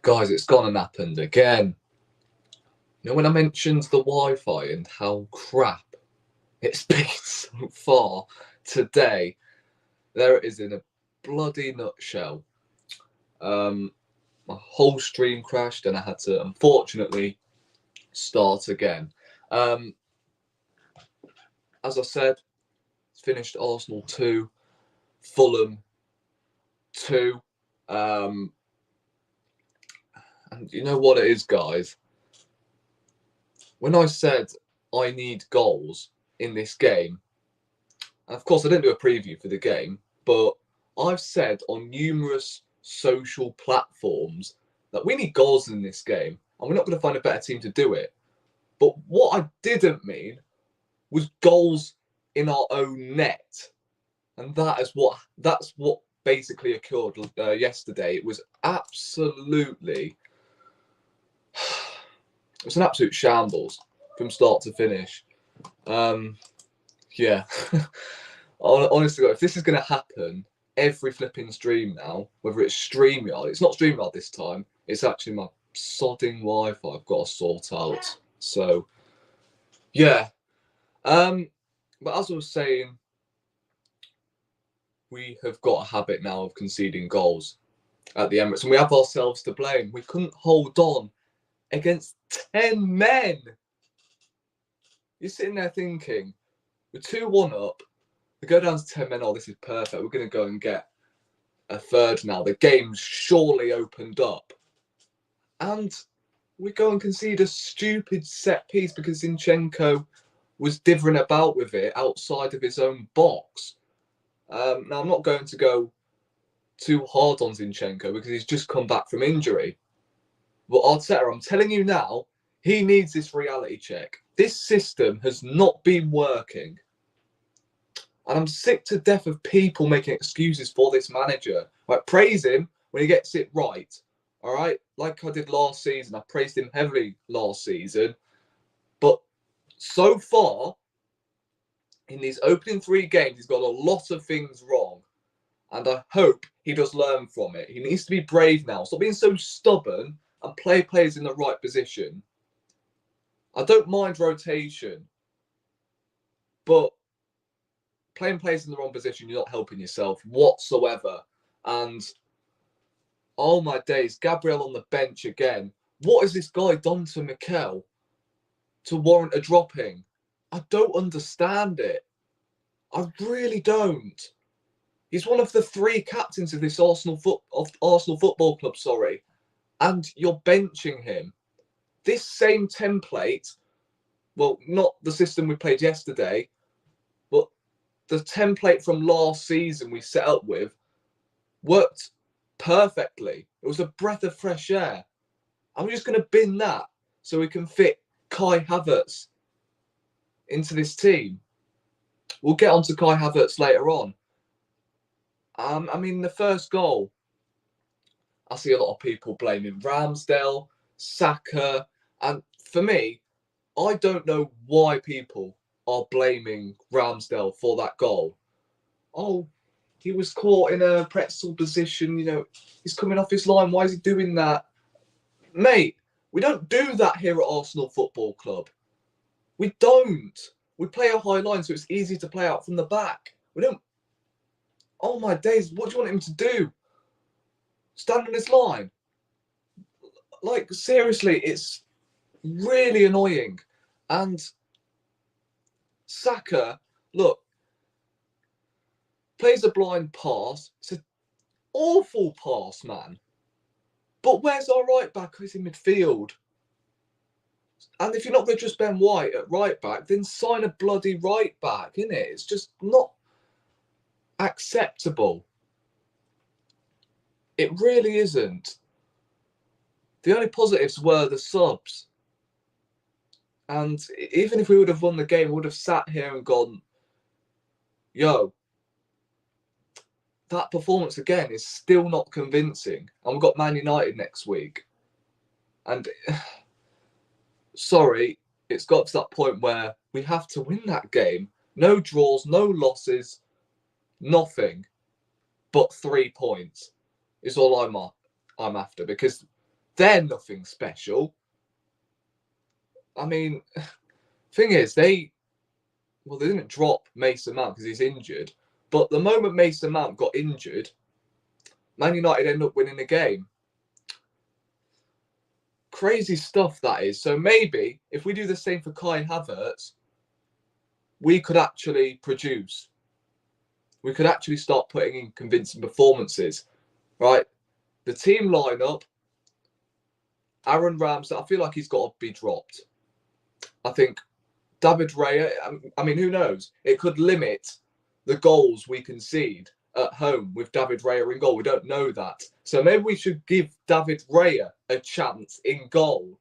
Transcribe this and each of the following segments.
Guys, it's gone and happened again. You know, when I mentioned the Wi-Fi and how crap it's been so far today, there it is in a bloody nutshell. My whole stream crashed and I had to, unfortunately, start again. As I said, it's finished Arsenal 2, Fulham 2. And you know what it is, guys? When I said I need goals in this game, and of course I didn't do a preview for the game, but I've said on numerous social platforms that we need goals in this game, and we're not going to find a better team to do it. But what I didn't mean was goals in our own net, and that's what basically occurred yesterday. It was absolutely. It was an absolute shambles from start to finish. Yeah. Honestly, if this is going to happen every flipping stream now, whether it's StreamYard, it's not StreamYard this time, it's actually my sodding Wi-Fi I've got to sort out. So, yeah. But as I was saying, we have got a habit now of conceding goals at the Emirates, and we have ourselves to blame. We couldn't hold on against 10 men. You're sitting there thinking, we're 2-1 up, we go down to 10 men, oh, this is perfect, we're going to go and get a third now. The game's surely opened up. And we go and concede a stupid set piece because Zinchenko was dithering about with it outside of his own box. Now, I'm not going to go too hard on Zinchenko because he's just come back from injury. But Arteta, I'm telling you now, he needs this reality check. This system has not been working. And I'm sick to death of people making excuses for this manager. Like, praise him when he gets it right. All right? Like I did last season. I praised him heavily last season. But so far, in these opening 3 games, he's got a lot of things wrong. And I hope he does learn from it. He needs to be brave now. Stop being so stubborn and play players in the right position. I don't mind rotation, but playing players in the wrong position, you're not helping yourself whatsoever. And oh my days, Gabriel on the bench again. What has this guy done to Mikel to warrant a dropping? I don't understand it. I really don't. He's one of the 3 captains of this Arsenal Football Club, and you're benching him. This same template, well, not the system we played yesterday, but the template from last season we set up with worked perfectly. It was a breath of fresh air. I'm just going to bin that so we can fit Kai Havertz into this team. We'll get on to Kai Havertz later on. I mean, the first goal, I see a lot of people blaming Ramsdale, Saka, and for me, I don't know why people are blaming Ramsdale for that goal. Oh, he was caught in a pretzel position, you know, he's coming off his line, why is he doing that? Mate, we don't do that here at Arsenal Football Club. We don't. We play a high line so it's easy to play out from the back. We don't. Oh my days, what do you want him to do? Stand on his line? Like, seriously, it's really annoying. And Saka, look, plays a blind pass. It's an awful pass, man. But where's our right back who's in midfield? And if you're not going to just Ben White at right back, then sign a bloody right back, innit? It's just not acceptable. It really isn't. The only positives were the subs. And even if we would have won the game, we would have sat here and gone, yo, that performance again is still not convincing. And we've got Man United next week. And sorry, it's got to that point where we have to win that game. No draws, no losses, nothing but 3 points is all I'm after. Because they're nothing special. I mean, thing is, they didn't drop Mason Mount because he's injured. But the moment Mason Mount got injured, Man United ended up winning the game. Crazy stuff, that is. So maybe if we do the same for Kai Havertz, we could actually produce. We could actually start putting in convincing performances, right? The team lineup, Aaron Ramsey, I feel like he's got to be dropped. I think David Raya, I mean, who knows? It could limit the goals we concede at home with David Raya in goal. We don't know that. So maybe we should give David Raya a chance in goal.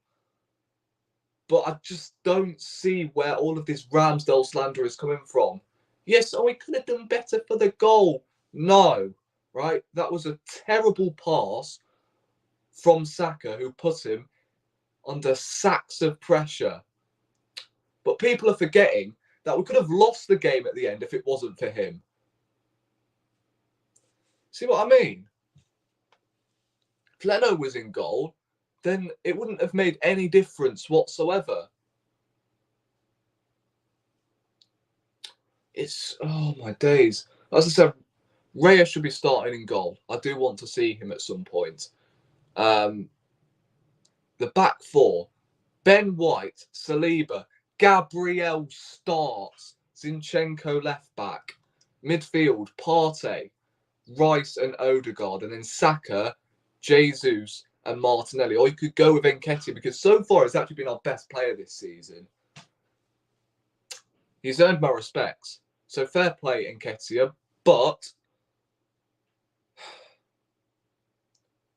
But I just don't see where all of this Ramsdale slander is coming from. Yes, we could have done better for the goal. No, right? That was a terrible pass from Saka, who put him under sacks of pressure. But people are forgetting that we could have lost the game at the end if it wasn't for him. See what I mean? If Leno was in goal, then it wouldn't have made any difference whatsoever. It's, oh my days. As I said, Raya should be starting in goal. I do want to see him at some point. The back four, Ben White, Saliba, Gabriel starts, Zinchenko left back, midfield, Partey, Rice and Odegaard, and then Saka, Jesus and Martinelli. Or you could go with Nketiah, because so far he's actually been our best player this season. He's earned my respects. So fair play, Nketiah, but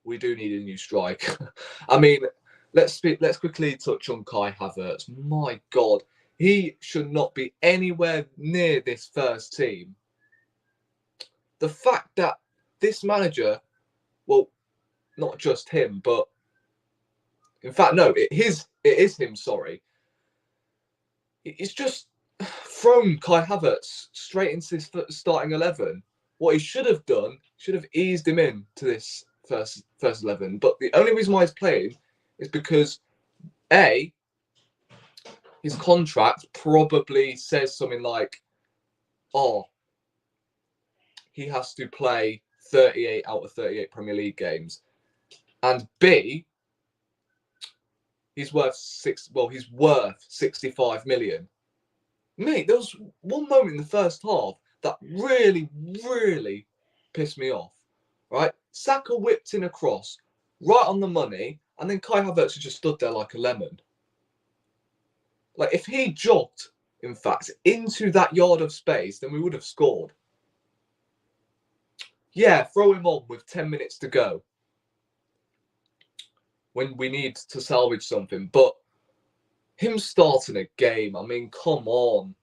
we do need a new strike. I mean, let's quickly touch on Kai Havertz. My God, he should not be anywhere near this first team. The fact that this manager, well, not just him, but in fact, no, it is him. Sorry, he's just thrown Kai Havertz straight into this starting 11. What he should have done, should have eased him in to this first 11. But the only reason why he's playing is because A, his contract probably says something like, oh, he has to play 38 out of 38 Premier League games. And B, he's worth 65 million. Mate, there was one moment in the first half that really, really pissed me off. Right? Saka whipped in a cross right on the money, and then Kai Havertz just stood there like a lemon. Like, if he jogged, in fact, into that yard of space, then we would have scored. Yeah, throw him on with 10 minutes to go when we need to salvage something. But him starting a game, I mean, come on.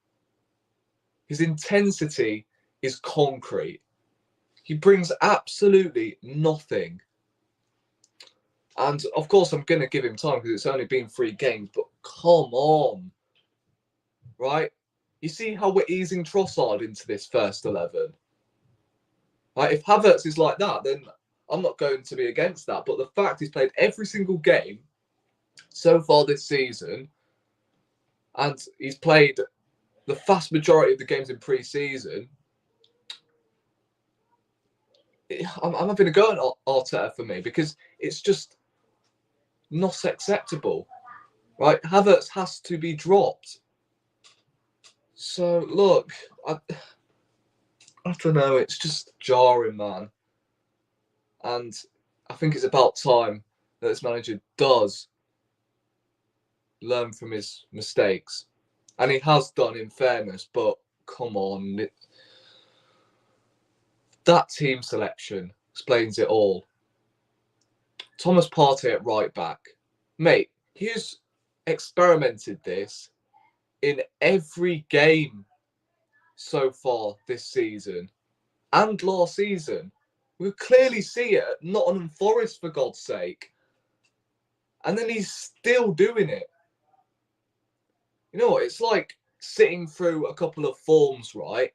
His intensity is concrete. He brings absolutely nothing. And, of course, I'm going to give him time because it's only been 3 games. But come on. Right? You see how we're easing Trossard into this first 11? Right? If Havertz is like that, then I'm not going to be against that. But the fact he's played every single game so far this season, and he's played the vast majority of the games in pre-season, I'm having a go at Arteta for me, because it's just not acceptable. Right? Havertz has to be dropped. So, look, I don't know. It's just jarring, man. And I think it's about time that this manager does learn from his mistakes. And he has done, in fairness, but come on. That team selection explains it all. Thomas Partey at right back. Mate, he's experimented this in every game so far this season and last season. We clearly see it at Nottingham Forest, for God's sake. And then he's still doing it. You know what? It's like sitting through a couple of forms, right?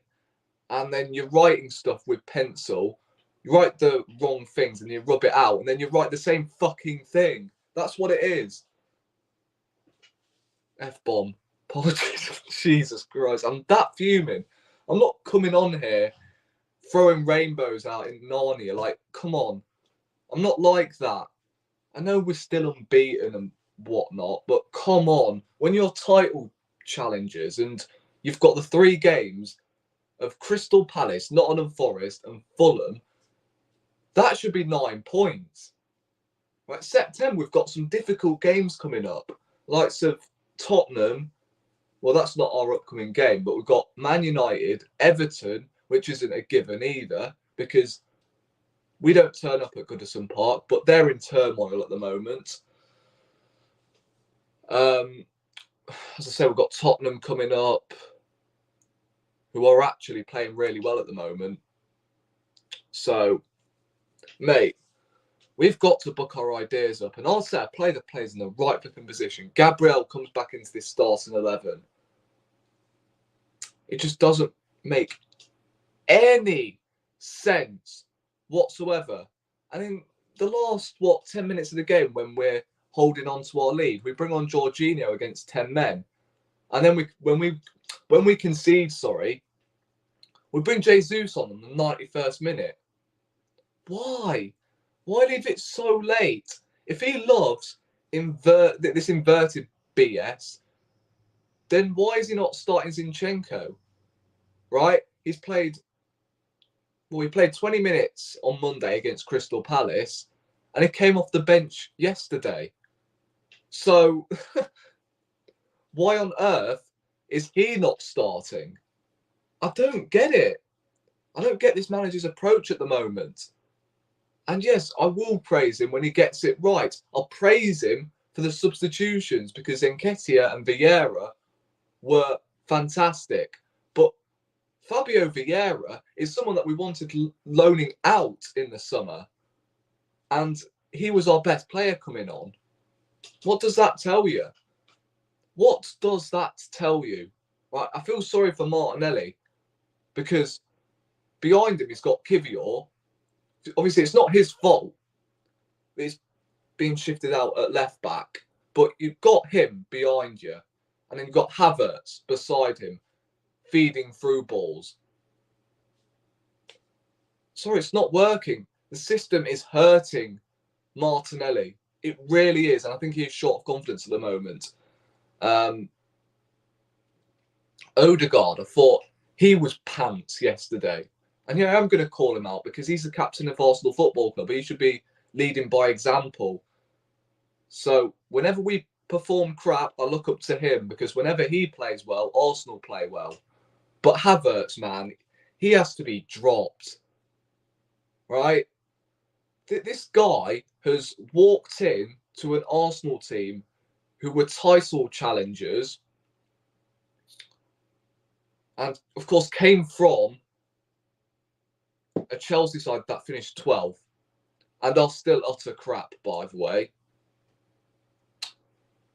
And then you're writing stuff with pencil. You write the wrong things and you rub it out, and then you write the same fucking thing. That's what it is. F-bomb. Apologies. Jesus Christ. I'm that fuming. I'm not coming on here throwing rainbows out in Narnia. Like, come on. I'm not like that. I know we're still unbeaten and whatnot, but come on. When you're title challengers and you've got the 3 games of Crystal Palace, Nottingham Forest, and Fulham, that should be 9 points. Right, September, we've got some difficult games coming up. Likes of Tottenham. Well, that's not our upcoming game, but we've got Man United, Everton, which isn't a given either, because we don't turn up at Goodison Park, but they're in turmoil at the moment. As I say, we've got Tottenham coming up, who are actually playing really well at the moment. So, mate, we've got to book our ideas up. And I'll say, play the players in the right flipping position. Gabriel comes back into this starting 11. It just doesn't make any sense whatsoever. And in the last, 10 minutes of the game, when we're holding on to our lead, we bring on Jorginho against 10 men. And then when we concede, we bring Jesus on in the 91st minute. Why? Why leave it so late? If he loves this inverted BS, then why is he not starting Zinchenko? Right? He played 20 minutes on Monday against Crystal Palace, and he came off the bench yesterday. So, why on earth is he not starting? I don't get it. I don't get this manager's approach at the moment. And yes, I will praise him when he gets it right. I'll praise him for the substitutions because Nketiah and Vieira were fantastic. But Fabio Vieira is someone that we wanted loaning out in the summer. And he was our best player coming on. What does that tell you? What does that tell you? Right, I feel sorry for Martinelli because behind him he's got Kivior. Obviously, it's not his fault. It's being shifted out at left back. But you've got him behind you. And then you've got Havertz beside him, feeding through balls. Sorry, it's not working. The system is hurting Martinelli. It really is. And I think he is short of confidence at the moment. Odegaard, I thought he was pants yesterday. And yeah, I'm going to call him out because he's the captain of Arsenal Football Club. He should be leading by example. So whenever we perform crap, I look up to him because whenever he plays well, Arsenal play well. But Havertz, man, he has to be dropped. Right? This guy has walked in to an Arsenal team who were title challengers and, of course, came from a Chelsea side that finished 12th and are still utter crap, by the way.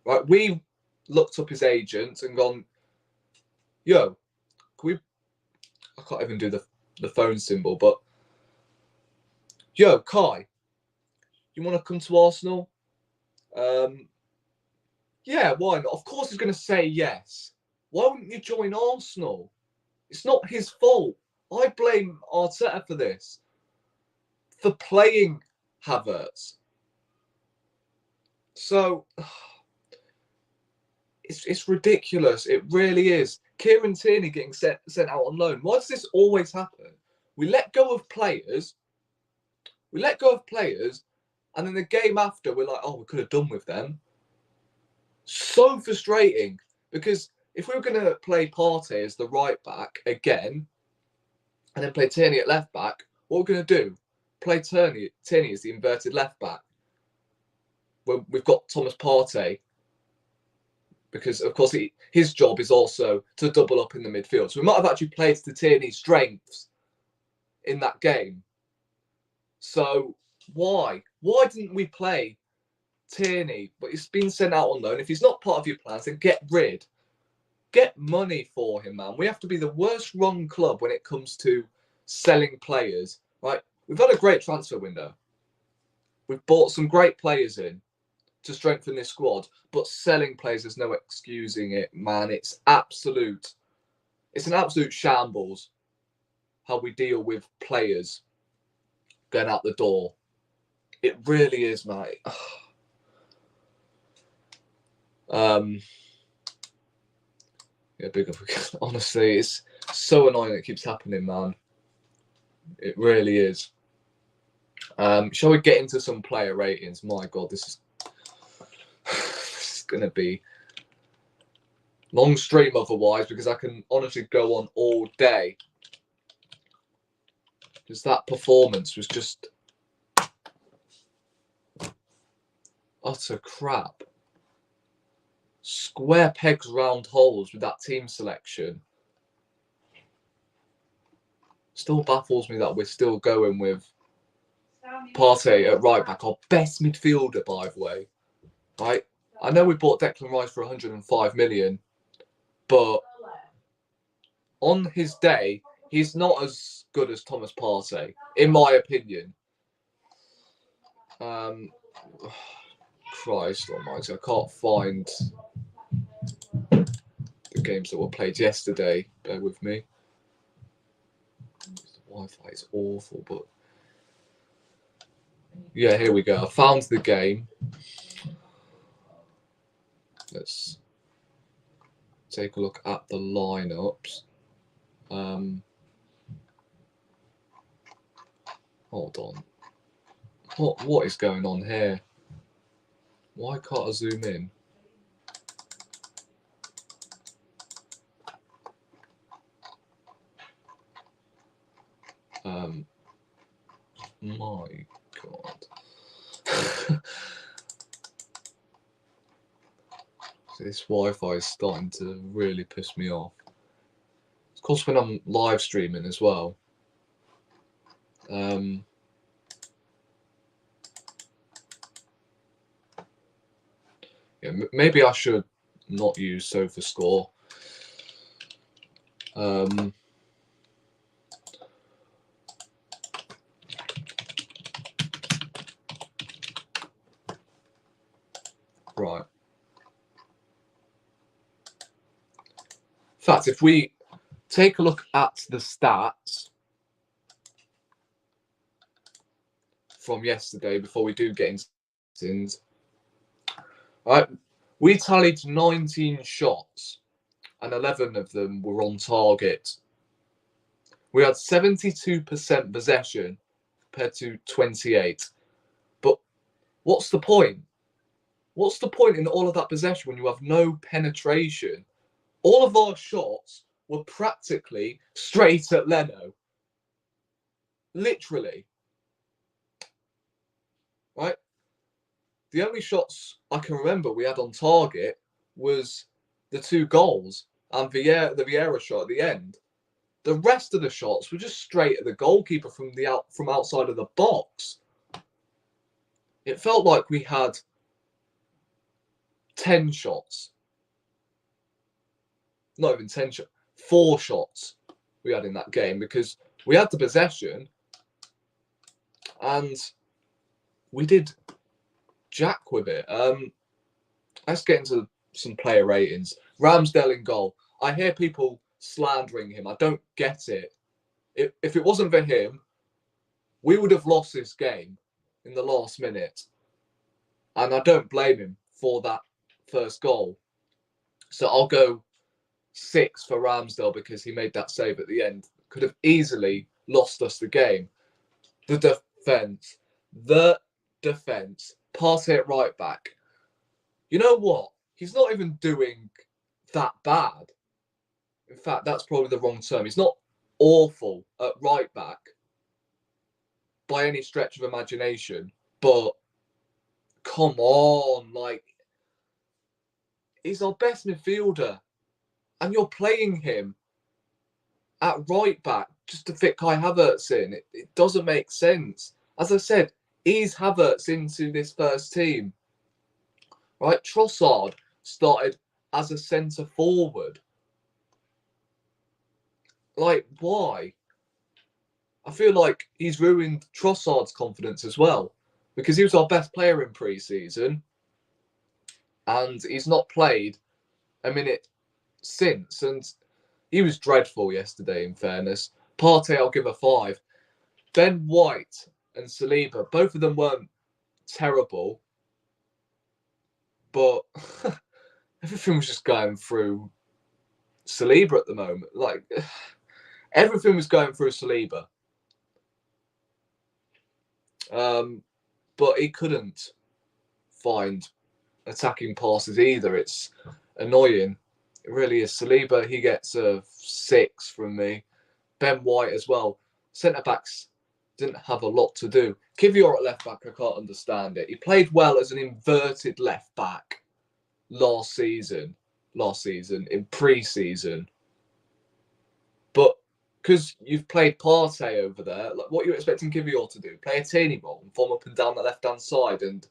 Right, we looked up his agent and gone, yo, can we... I can't even do the phone symbol, but... Yo, Kai, you want to come to Arsenal? Yeah, why not? Of course he's going to say yes. Why wouldn't you join Arsenal? It's not his fault. I blame Arteta for this. For playing Havertz. So, it's ridiculous. It really is. Kieran Tierney getting sent out on loan. Why does this always happen? We let go of players. And then the game after, we're like, oh, we could have done with them. So frustrating. Because if we were going to play Partey as the right back again, and then play Tierney at left back, what we're going to do? Play Tierney as the inverted left back. When we've got Thomas Partey. Because, of course, his job is also to double up in the midfield. So we might have actually played to Tierney's strengths in that game. So why? Why didn't we play Tierney? But he's been sent out on loan. If he's not part of your plans, then get rid. Get money for him, man. We have to be the worst run club when it comes to selling players. Right? we've had a great transfer window. We've bought some great players in to strengthen this squad, but selling players, there's no excusing it, man. It's an absolute shambles how we deal with players going out the door. It really is, mate. Yeah, big up. Honestly, it's so annoying that it keeps happening, man. It really is. Shall we get into some player ratings? My God, this is going to be long stream otherwise, because I can honestly go on all day. Because that performance was just utter crap. Square pegs, round holes with that team selection. Still baffles me that we're still going with Partey at right back, our best midfielder, by the way. Right? I know we bought Declan Rice for 105 million, but on his day, he's not as good as Thomas Partey, in my opinion. Christ almighty, I can't find the games that were played yesterday. Bear with me. The Wi-Fi is awful, but yeah, here we go. I found the game. Let's take a look at the lineups. Hold on. What is going on here? Why can't I zoom in? My God. This Wi-Fi is starting to really piss me off. Of course, when I'm live streaming as well. Yeah, maybe I should not use SofaScore. Right. In fact, if we take a look at the stats from yesterday before we do get into things, right, we tallied 19 shots and 11 of them were on target. We had 72% possession compared to 28. But what's the point? What's the point in all of that possession when you have no penetration? All of our shots were practically straight at Leno. Literally. Right? The only shots I can remember we had on target was the 2 goals and the Vieira shot at the end. The rest of the shots were just straight at the goalkeeper from outside of the box. It felt like we had 10 shots. Not even 10 shots. 4 shots we had in that game, because we had the possession and we did jack with it. Let's get into some player ratings. Ramsdale in goal. I hear people slandering him. I don't get it. If it wasn't for him, we would have lost this game in the last minute. And I don't blame him for that first goal. So I'll go 6 for Ramsdale because he made that save at the end. Could have easily lost us the game. The defence. Pass it right back. You know what? He's not even doing that bad. In fact, that's probably the wrong term. He's not awful at right back by any stretch of imagination. But come on, like, he's our best midfielder. And you're playing him at right back just to fit Kai Havertz in. It doesn't make sense. As I said, ease Havertz into this first team. Right? Trossard started as a centre forward. Like, why? I feel like he's ruined Trossard's confidence as well, because he was our best player in pre-season, and he's not played a minute since, and he was dreadful yesterday, in fairness. Partey, I'll give a 5. Ben White and Saliba, both of them weren't terrible, but everything was just going through Saliba at the moment. Like, everything was going through Saliba. But he couldn't find attacking passes either. It's annoying. It really is. Saliba, he gets a 6 from me. Ben White as well. Centre-backs didn't have a lot to do. Kivior at left-back, I can't understand it. He played well as an inverted left-back last season, in pre-season. But because you've played Partey over there, like what are you expecting Kivior to do? Play a teeny role and form up and down the left-hand side and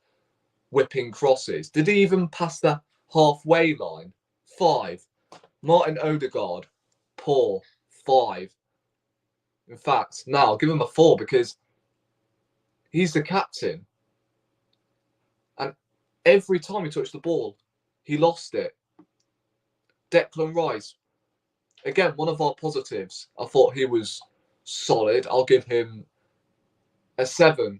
whipping crosses. Did he even pass the halfway line? 5. Martin Odegaard, poor. 5. In fact, now I'll give him a 4 because he's the captain. And every time he touched the ball, he lost it. Declan Rice, again, one of our positives. I thought he was solid. I'll give him a 7.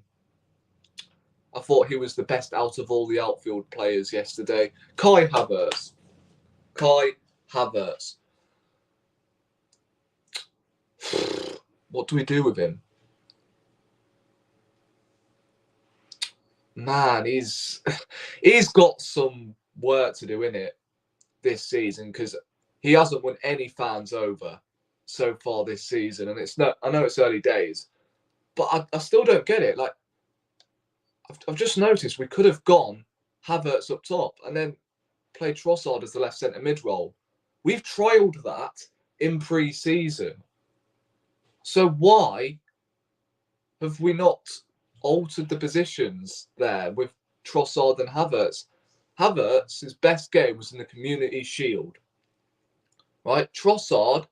I thought he was the best out of all the outfield players yesterday. Kai Havertz. What do we do with him? Man, he's got some work to do in it this season because he hasn't won any fans over so far this season, and I know it's early days, but I still don't get it. Like, I've just noticed we could have gone Havertz up top and then played Trossard as the left centre mid role. We've trialled that in pre-season. So why have we not altered the positions there with Trossard and Havertz? Havertz's best game was in the Community Shield. Right? Trossard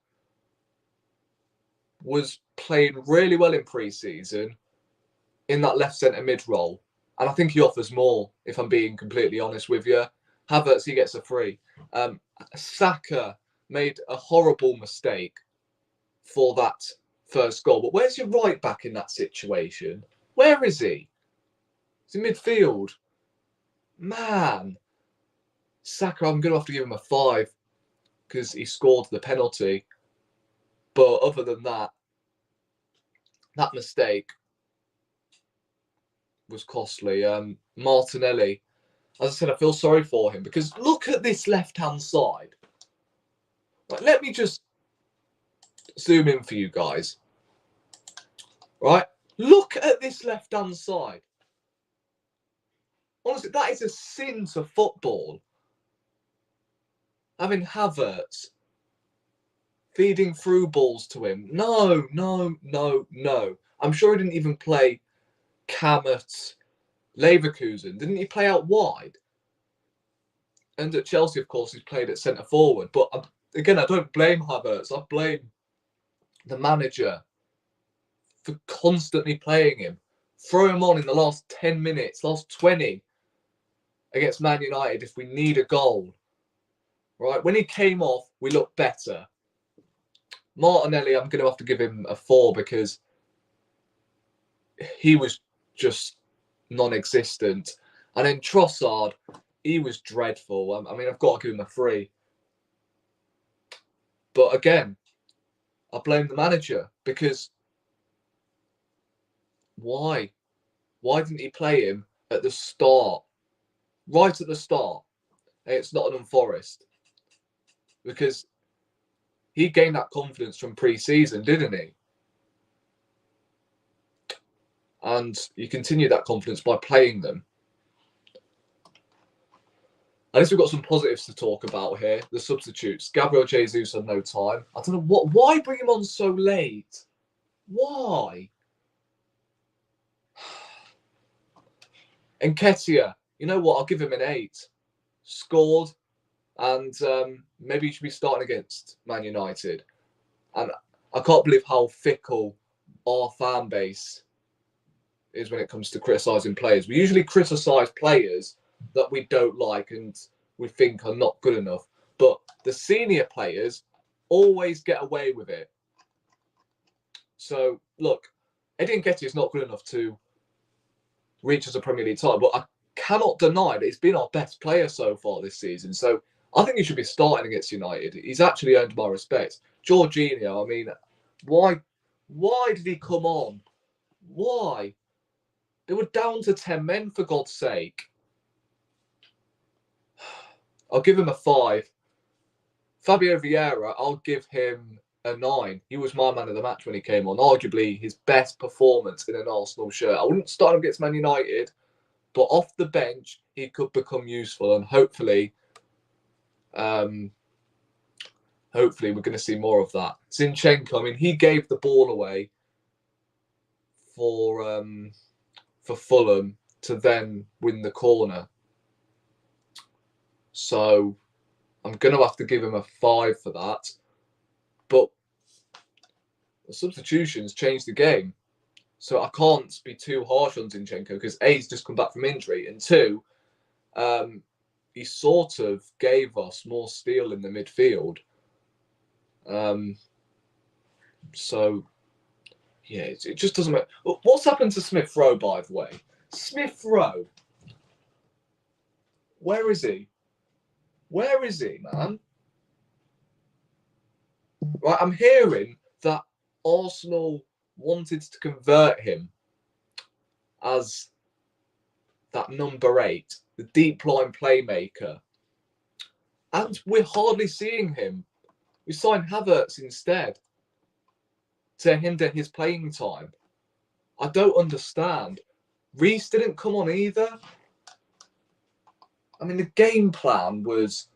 was playing really well in pre-season in that left centre mid role. And I think he offers more, if I'm being completely honest with you. Havertz, he gets a 3. Saka made a horrible mistake for that first goal. But where's your right back in that situation? Where is he? He's in midfield. Man. Saka, I'm going to have to give him a 5 because he scored the penalty. But other than that, that mistake was costly. Martinelli, as I said, I feel sorry for him because look at this left-hand side. Right, let me just zoom in for you guys. Right, look at this left-hand side. Honestly, that is a sin to football. Having Havertz feeding through balls to him. No. I'm sure he didn't even play Cam at Leverkusen. Didn't he play out wide? And at Chelsea, of course, he's played at centre forward. But again, I don't blame Havertz. I blame the manager for constantly playing him. Throw him on in the last 10 minutes, last 20 against Man United if we need a goal. Right? When he came off, we looked better. Martinelli, I'm going to have to give him a 4 because he was just non-existent. And then Trossard, he was dreadful. I mean, I've got to give him a 3. But again, I blame the manager because why? Why didn't he play him at the start? Right at the start. It's Nottingham Forest. Because he gained that confidence from pre-season, didn't he? And you continue that confidence by playing them. At least we've got some positives to talk about here. The substitutes. Gabriel Jesus had no time. I don't know why bring him on so late? Why? Nketiah, you know what? I'll give him an 8. Scored, and maybe he should be starting against Man United. And I can't believe how fickle our fan base is when it comes to criticising players. We usually criticise players that we don't like and we think are not good enough. But the senior players always get away with it. So, look, Eddie Nketiah is not good enough to reach as a Premier League title, but I cannot deny that he's been our best player so far this season. So I think he should be starting against United. He's actually earned my respect. Jorginho, I mean, why did he come on? Why? They were down to 10 men, for God's sake. I'll give him a 5. Fabio Vieira, I'll give him a 9. He was my man of the match when he came on. Arguably his best performance in an Arsenal shirt. I wouldn't start him against Man United, but off the bench, he could become useful. And hopefully we're going to see more of that. Zinchenko, I mean, he gave the ball away for Fulham to then win the corner. So I'm going to have to give him a 5 for that. But the substitutions changed the game. So I can't be too harsh on Zinchenko because A, he's just come back from injury, and 2, he sort of gave us more steel in the midfield. So, yeah, it just doesn't matter. What's happened to Smith Rowe, by the way? Smith Rowe, where is he? Where is he, man? Right, I'm hearing that Arsenal wanted to convert him as that number 8, the deep line playmaker. And we're hardly seeing him. We signed Havertz instead to hinder his playing time. I don't understand. Reece didn't come on either. I mean, the game plan was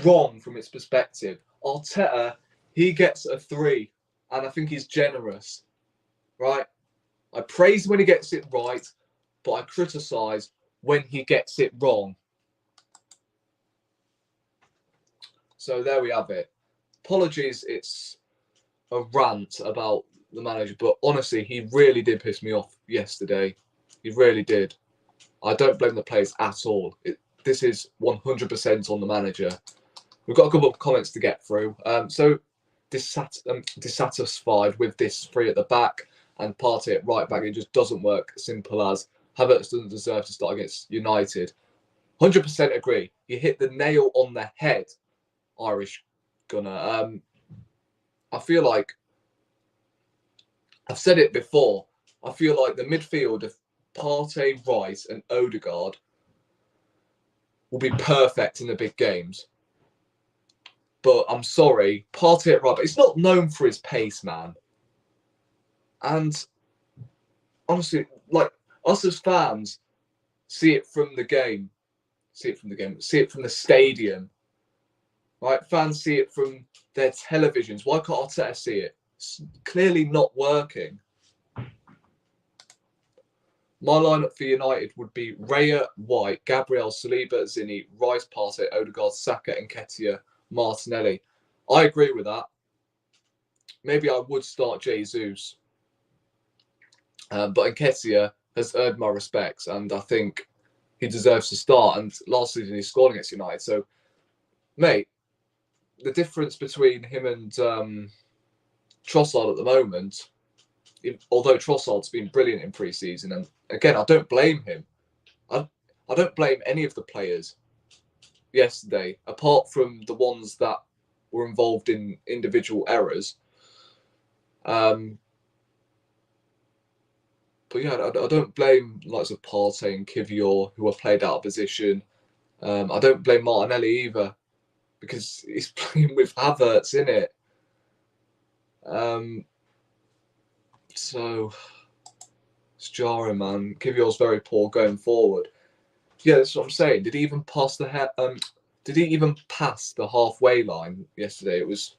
wrong from its perspective. Arteta, he gets a 3, and I think he's generous, right? I praise when he gets it right, but I criticise when he gets it wrong. So there we have it. Apologies, it's a rant about the manager, but honestly, he really did piss me off yesterday. He really did. I don't blame the players at all. This is 100% on the manager. We've got a couple of comments to get through. So dissatisfied with this 3 at the back and Partey at right back. It just doesn't work. Simple as. Havertz doesn't deserve to start against United. 100% agree. You hit the nail on the head, Irish gunner. I feel like I've said it before. I feel like the midfield of Partey, Rice, and Odegaard will be perfect in the big games. But I'm sorry, Partey at right back, he's not known for his pace, man. And honestly, like us as fans, see it from the game, see it from the stadium. Right? Fans see it from their televisions. Why can't Arteta see it? It's clearly not working. My lineup for United would be Raya, White, Gabriel, Saliba, Zinni, Rice, Partey, Odegaard, Saka, Nketiah, Martinelli. I agree with that. Maybe I would start Jesus. But Nketiah has earned my respects, and I think he deserves to start. And last season he scored against United. So, mate, the difference between him and Trossard at the moment, although Trossard's been brilliant in pre-season, and again, I don't blame him. I don't blame any of the players yesterday, apart from the ones that were involved in individual errors. But yeah, I don't blame likes of Partey and Kivior, who are played out of position. I don't blame Martinelli either, because he's playing with Havertz in it. So it's jarring, man. Kivior's very poor going forward. Yeah, that's what I'm saying. Did he even pass the halfway line yesterday? It was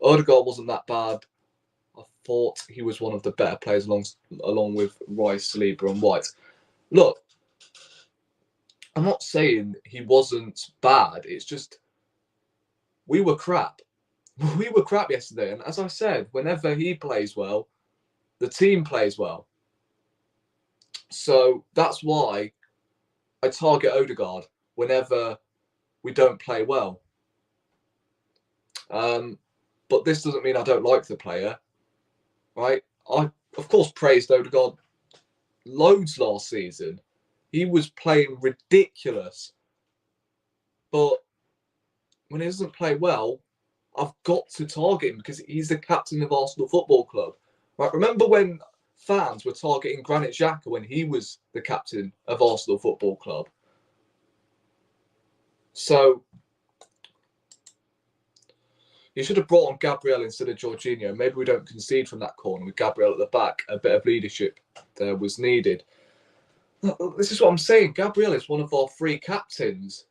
Odegaard wasn't that bad. I thought he was one of the better players along with Rice, Saliba, and White. Look, I'm not saying he wasn't bad. It's just we were crap. we were crap yesterday. And as I said, whenever he plays well, the team plays well. So that's why I target Odegaard whenever we don't play well. But this doesn't mean I don't like the player, right? I, of course, praised Odegaard loads last season. He was playing ridiculous. But when he doesn't play well, I've got to target him because he's the captain of Arsenal Football Club. Right? Remember when fans were targeting Granit Xhaka when he was the captain of Arsenal Football Club? So you should have brought on Gabriel instead of Jorginho. Maybe we don't concede from that corner with Gabriel at the back. A bit of leadership there was needed. This is what I'm saying. Gabriel is one of our 3 captains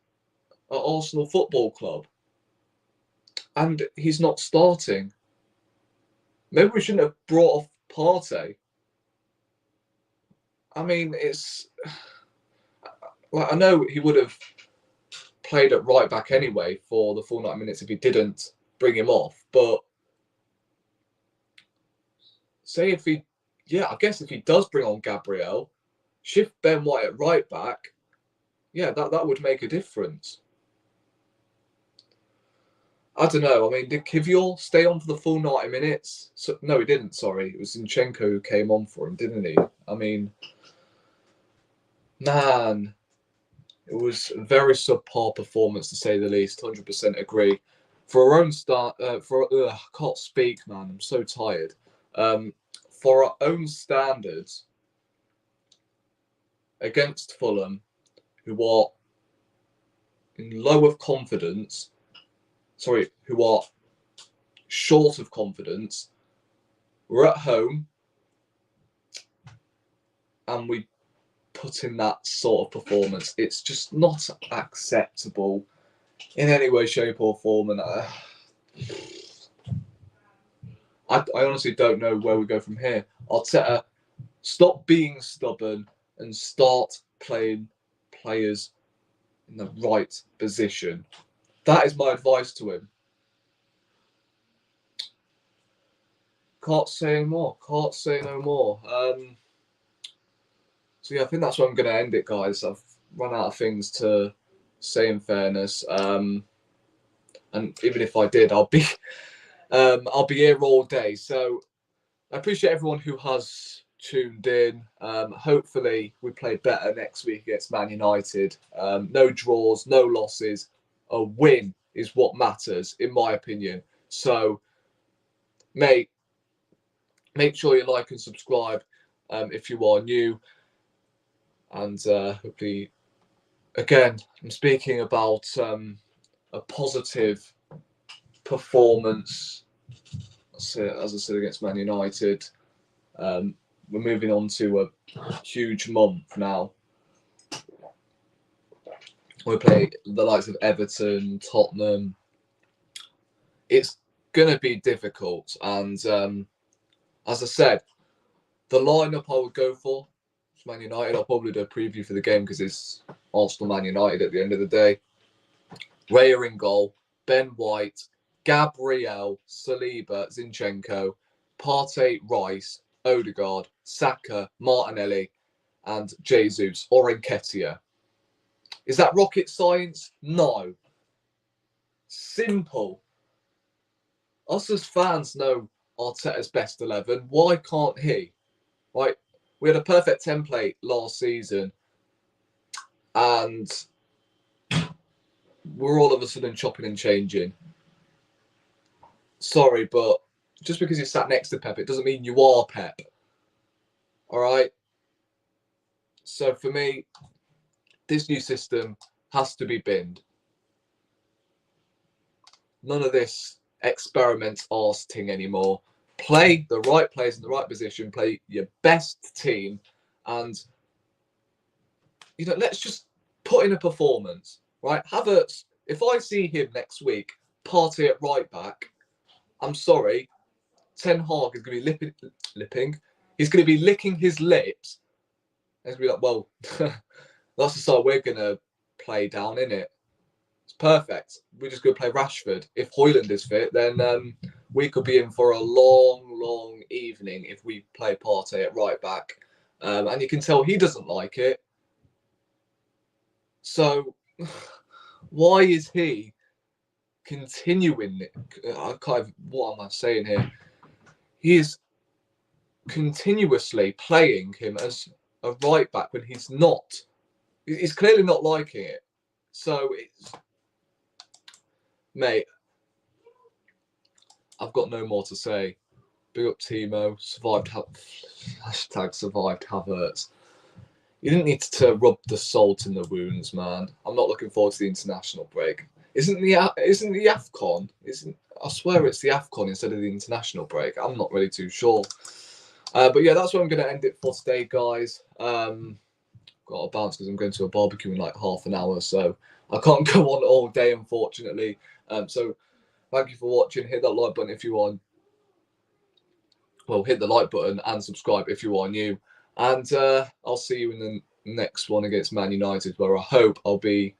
at Arsenal Football Club. And he's not starting. Maybe we shouldn't have brought off Partey. I mean, it's like I know he would have played at right back anyway for the full 90 minutes if he didn't bring him off. But say if he, I guess if he does bring on Gabriel, shift Ben White at right back, that would make a difference. I don't know. I mean, did Kivior stay on for the full 90 minutes? No, he didn't. Sorry. It was Zinchenko who came on for him, didn't he? I mean, man, it was a very subpar performance to say the least. 100% agree. For our own start, I can't speak, man. I'm so tired. For our own standards, against Fulham, who are in low of confidence, who are short of confidence, we're at home and we put in that sort of performance. It's just not acceptable in any way, shape or form. And I honestly don't know where we go from here. Arteta, stop being stubborn and start playing players in the right position. That is my advice to him. Can't say more. Can't say no more. So I think that's where I'm going to end it, guys. I've run out of things to say in fairness. And even if I did, I'll be here all day. So I appreciate everyone who has tuned in. Hopefully we play better next week against Man United. No draws, no losses. A win is what matters, in my opinion. So, mate, make sure you like and subscribe if you are new. And hopefully, again, I'm speaking about a positive performance, as I said, against Man United. We're moving on to a huge month now. We play the likes of Everton, Tottenham. It's going to be difficult. And as I said, the lineup I would go for is Man United. I'll probably do a preview for the game because it's Arsenal Man United at the end of the day. Raya in goal, Ben White, Gabriel, Saliba, Zinchenko, Partey, Rice, Odegaard, Saka, Martinelli, and Jesus or Nketiah. Is that rocket science? No. Simple. Us as fans know Arteta's best 11. Why can't he? Right? We had a perfect template last season, and we're all of a sudden chopping and changing. Sorry, but just because you sat next to Pep, it doesn't mean you are Pep. All right? So for me, this new system has to be binned. None of this experiment arse thing anymore. Play the right players in the right position. Play your best team, and let's just put in a performance, right? If I see him next week, Partey at right back, I'm sorry, Ten Hag is going to be lipping. He's going to be licking his lips. And he's going to be like, well, that's the side we're going to play down, innit? It's perfect. We're just going to play Rashford. If Højlund is fit, then we could be in for a long evening if we play Partey at right back. And you can tell he doesn't like it. So why is he continuing? What am I saying here? He is continuously playing him as a right back when he's not. He's clearly not liking it. So, mate, I've got no more to say. Big up Timo. Survived Havertz. You didn't need to rub the salt in the wounds, man. I'm not looking forward to the international break. Isn't the AFCON? I swear it's the AFCON instead of the international break. I'm not really too sure. But yeah, that's where I'm going to end it for today, guys. Got to bounce because I'm going to a barbecue in like half an hour, so I can't go on all day, unfortunately. So thank you for watching. Hit that like button if you are. Well, hit the like button and subscribe if you are new. And I'll see you in the next one against Man United, where I hope I'll be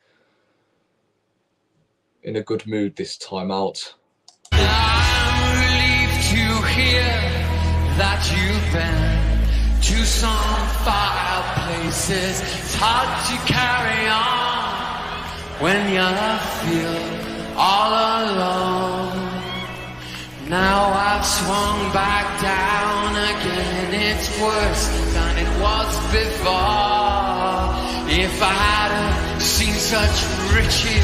in a good mood this time out. I'm relieved to hear that you've been to some fireplaces. It's hard to carry on when you feel all alone. Now I've swung back down again. It's worse than it was before. If I hadn't seen such riches